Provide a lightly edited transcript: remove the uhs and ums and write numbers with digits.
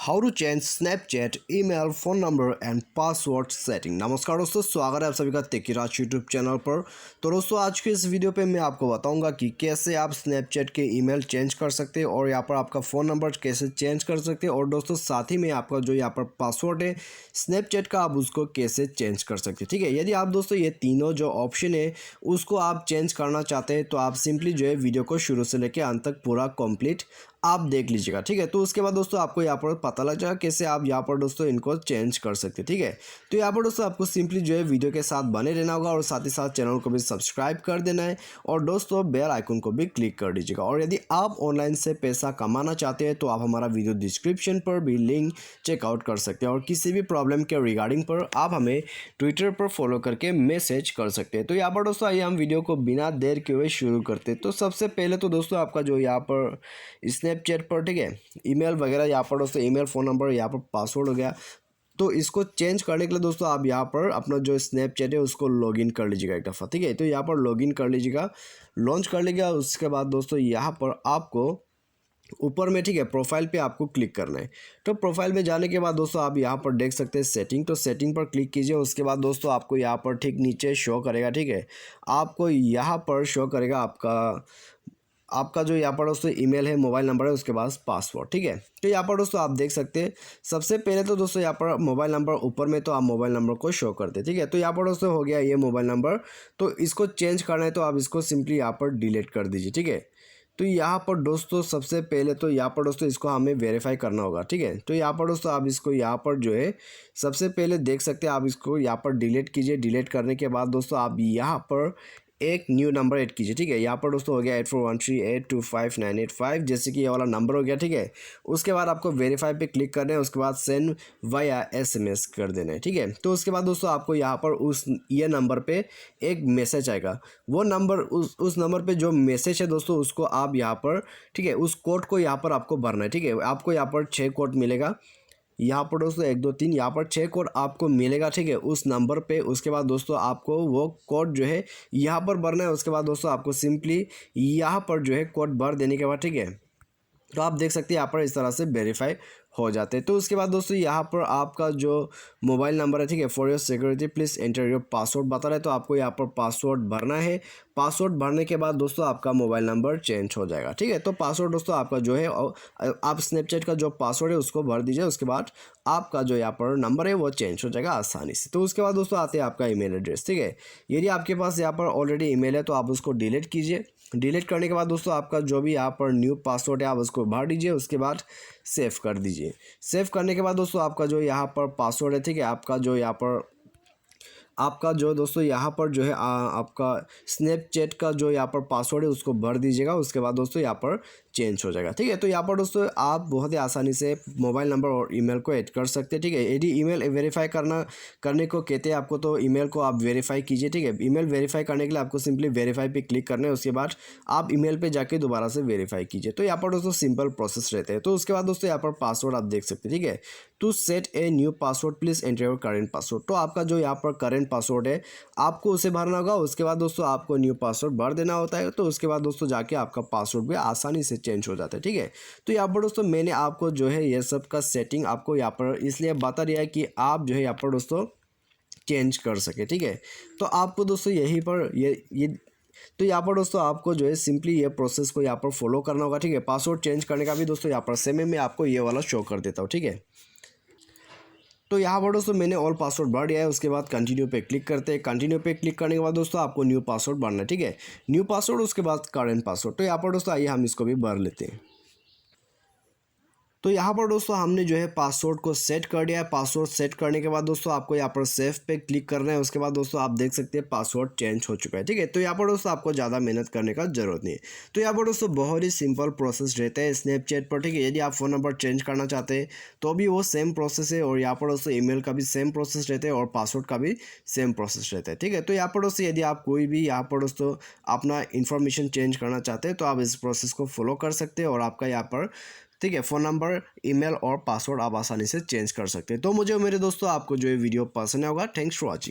How to change Snapchat email phone number and password setting. नमस्कार दोस्तों, स्वागत है आप सभी का टेकीराज यूट्यूब चैनल पर। तो दोस्तों आज के इस वीडियो पे मैं आपको बताऊंगा कि कैसे आप स्नैपचैट के ईमेल चेंज कर सकते हैं और यहाँ पर आपका फ़ोन नंबर कैसे चेंज कर सकते हैं, और दोस्तों साथ ही में आपका जो यहाँ पर पासवर्ड है स्नैपचैट का आप उसको कैसे चेंज कर सकते हैं। ठीक है, यदि आप दोस्तों ये तीनों जो ऑप्शन है उसको आप चेंज करना चाहते हैं तो आप सिंपली जो है वीडियो को शुरू से लेकर अंत तक पूरा कंप्लीट आप देख लीजिएगा। ठीक है, तो उसके बाद दोस्तों आपको यहाँ पर पता लग जाएगा कैसे आप यहाँ पर दोस्तों इनको चेंज कर सकते हैं। ठीक है, तो यहाँ पर दोस्तों आपको सिंपली जो है वीडियो के साथ बने रहना होगा और साथ ही साथ चैनल को भी सब्सक्राइब कर देना है और दोस्तों बेल आइकन को भी क्लिक कर दीजिएगा। और यदि आप ऑनलाइन से पैसा कमाना चाहते हैं तो आप हमारा वीडियो डिस्क्रिप्शन पर भी लिंक चेकआउट कर सकते हैं और किसी भी प्रॉब्लम के रिगार्डिंग पर आप हमें ट्विटर पर फॉलो करके मैसेज कर सकते हैं। तो यहाँ पर दोस्तों आइए हम वीडियो को बिना देर के हुए शुरू करते हैं। तो सबसे पहले तो दोस्तों आपका जो यहाँ पर स्नैपचैट पर, ठीक है, ईमेल वगैरह यहाँ पर दोस्तों ईमेल फ़ोन नंबर यहाँ पर पासवर्ड हो गया, तो इसको चेंज करने के लिए दोस्तों आप यहाँ पर अपना जो स्नैपचैट है उसको लॉगिन कर लीजिएगा एक दफ़ा। ठीक है, तो यहाँ पर लॉगिन कर लीजिएगा, लॉन्च कर लीजिएगा। उसके बाद दोस्तों यहाँ पर आपको ऊपर में, ठीक है, प्रोफाइल पे आपको क्लिक करना है। तो प्रोफाइल में जाने के बाद दोस्तों आप यहाँ पर देख सकते हैं सेटिंग, तो सेटिंग पर क्लिक कीजिए। उसके बाद दोस्तों आपको यहाँ पर ठीक नीचे शो करेगा, ठीक है, आपको यहाँ पर शो करेगा आपका जो यहाँ पर दोस्तों ईमेल है, मोबाइल नंबर है, उसके बाद पासवर्ड। ठीक है, तो यहाँ पर दोस्तों आप देख सकते हैं सबसे पहले तो दोस्तों यहाँ पर मोबाइल नंबर ऊपर में, तो आप मोबाइल नंबर को शो करते हैं। ठीक है, तो यहाँ पर दोस्तों हो गया ये मोबाइल नंबर। तो इसको चेंज करना है तो आप इसको सिंपली यहाँ पर डिलीट कर दीजिए। ठीक है, तो यहाँ पर दोस्तों सबसे पहले तो यहाँ पर दोस्तों इसको हमें वेरीफाई करना होगा। ठीक है, तो यहाँ पर दोस्तों आप इसको यहाँ पर जो है सबसे पहले देख सकते हैं, आप इसको यहाँ पर डिलीट कीजिए। डिलीट करने के बाद दोस्तों आप यहाँ पर एक न्यू नंबर ऐड कीजिए। ठीक है, यहाँ पर दोस्तों हो गया 8413825985, जैसे कि ये वाला नंबर हो गया। ठीक है, उसके बाद आपको वेरीफाई पे क्लिक करना है, उसके बाद सेंड वाया SMS कर देना है। ठीक है, तो उसके बाद दोस्तों आपको यहाँ पर ये नंबर पे एक मैसेज आएगा। वो नंबर उस नंबर पे जो मैसेज है दोस्तों उसको आप यहाँ पर, ठीक है, उस कोड को यहाँ पर आपको भरना है। ठीक है, आपको यहाँ पर 6 कोड मिलेगा। यहाँ पर दोस्तों 1 2 3 यहाँ पर 6 कोड आपको मिलेगा। ठीक है, उस नंबर पे। उसके बाद दोस्तों आपको वो कोड जो है यहाँ पर भरना है। उसके बाद दोस्तों आपको सिंपली यहाँ पर जो है कोड भर देने के बाद, ठीक है, तो आप देख सकते हैं यहाँ पर इस तरह से वेरीफाई हो जाते हैं। तो उसके बाद दोस्तों यहाँ पर आपका जो मोबाइल नंबर है, ठीक है, for your security please enter your password बता रहा है, तो आपको यहाँ पर पासवर्ड भरना है। पासवर्ड भरने के बाद दोस्तों आपका मोबाइल नंबर चेंज हो जाएगा। ठीक है, तो पासवर्ड दोस्तों आपका जो है आप स्नैपचैट का जो पासवर्ड है उसको भर दीजिए। उसके बाद आपका जो यहाँ पर नंबर है वो चेंज हो जाएगा आसानी से। तो उसके बाद दोस्तों आते हैं आपका ईमेल एड्रेस। ठीक है, यदि आपके पास यहाँ पर ऑलरेडी ईमेल है तो आप उसको डिलीट कीजिए। डिलीट करने के बाद दोस्तों आपका जो भी यहाँ पर न्यू पासवर्ड है आप उसको भर दीजिए। उसके बाद सेव कर दीजिए। सेव करने के बाद दोस्तों आपका जो यहाँ पर पासवर्ड है, ठीक है, आपका जो दोस्तों यहाँ पर जो है आपका स्नैपचैट का जो यहाँ पर पासवर्ड है उसको भर दीजिएगा। उसके बाद दोस्तों यहाँ पर चेंज हो जाएगा। ठीक है, तो यहाँ पर दोस्तों आप बहुत ही आसानी से मोबाइल नंबर और ईमेल को ऐड कर सकते हैं। ठीक है, यदि ईमेल वेरीफाई करने को कहते हैं आपको, तो ईमेल को आप वेरीफाई कीजिए। ठीक है, ईमेल वेरीफाई करने के लिए आपको सिंपली वेरीफाई पे क्लिक करना है। उसके बाद आप ईमेल पे जाके दोबारा से वेरीफाई कीजिए। तो यहाँ पर दोस्तों सिंपल प्रोसेस रहते हैं। तो उसके बाद दोस्तों यहाँ पर पासवर्ड आप देख सकते हैं। ठीक है, to set a new password please enter your current password, तो आपका जो यहाँ पर करेंट पासवर्ड है आपको उसे भरना होगा। उसके बाद दोस्तों आपको न्यू पासवर्ड भर देना होता है। तो उसके बाद दोस्तों जाके आपका पासवर्ड भी आसानी से चेंज हो जाता है। ठीक है, तो यहाँ पर दोस्तों मैंने आपको जो है ये सब का सेटिंग आपको यहाँ पर इसलिए बता दिया है कि आप जो है यहाँ पर दोस्तों चेंज कर सके। ठीक है, तो आपको दोस्तों यहीं पर ये तो यहाँ पर दोस्तों आपको जो है सिंपली ये प्रोसेस को यहाँ पर फॉलो करना होगा। ठीक है, पासवर्ड चेंज करने का भी दोस्तों यहाँ पर सेम है, मैं आपको ये वाला शो कर देता हूँ। ठीक है, तो यहाँ पर दोस्तों मैंने ऑल पासवर्ड भर दिया है। उसके बाद कंटिन्यू पे क्लिक करते हैं। कंटिन्यू पे क्लिक करने के बाद दोस्तों आपको न्यू पासवर्ड भरना है। ठीक है, न्यू पासवर्ड, उसके बाद करेंट पासवर्ड। तो यहाँ पर दोस्तों आइए हम इसको भी भर लेते हैं। तो यहाँ पर दोस्तों हमने जो है पासवर्ड को सेट कर दिया है। पासवर्ड सेट करने के बाद दोस्तों आपको यहाँ पर सेव पे क्लिक करना है। उसके बाद दोस्तों आप देख सकते हैं पासवर्ड चेंज हो चुका है। ठीक है, तो यहाँ पर दोस्तों आपको ज़्यादा मेहनत करने का जरूरत नहीं है। तो यहाँ पर दोस्तों बहुत ही सिंपल प्रोसेस रहता है स्नैपचैट पर। ठीक है, यदि आप फ़ोन नंबर चेंज करना चाहते हैं तो भी वो सेम प्रोसेस है, और यहाँ पर दोस्तों ईमेल का भी सेम प्रोसेस रहता है और पासवर्ड का भी सेम प्रोसेस रहता है। ठीक है, तो यहाँ पर दोस्तों यदि आप कोई भी यहाँ पर दोस्तों अपना इन्फॉर्मेशन चेंज करना चाहते हैं तो आप इस प्रोसेस को फॉलो कर सकते हैं और आपका यहाँ पर, ठीक है, फ़ोन नंबर, ईमेल और पासवर्ड आप आसानी से चेंज कर सकते हैं। तो मुझे मेरे दोस्तों आपको जो ये वीडियो पसंद होगा। Thanks for watching.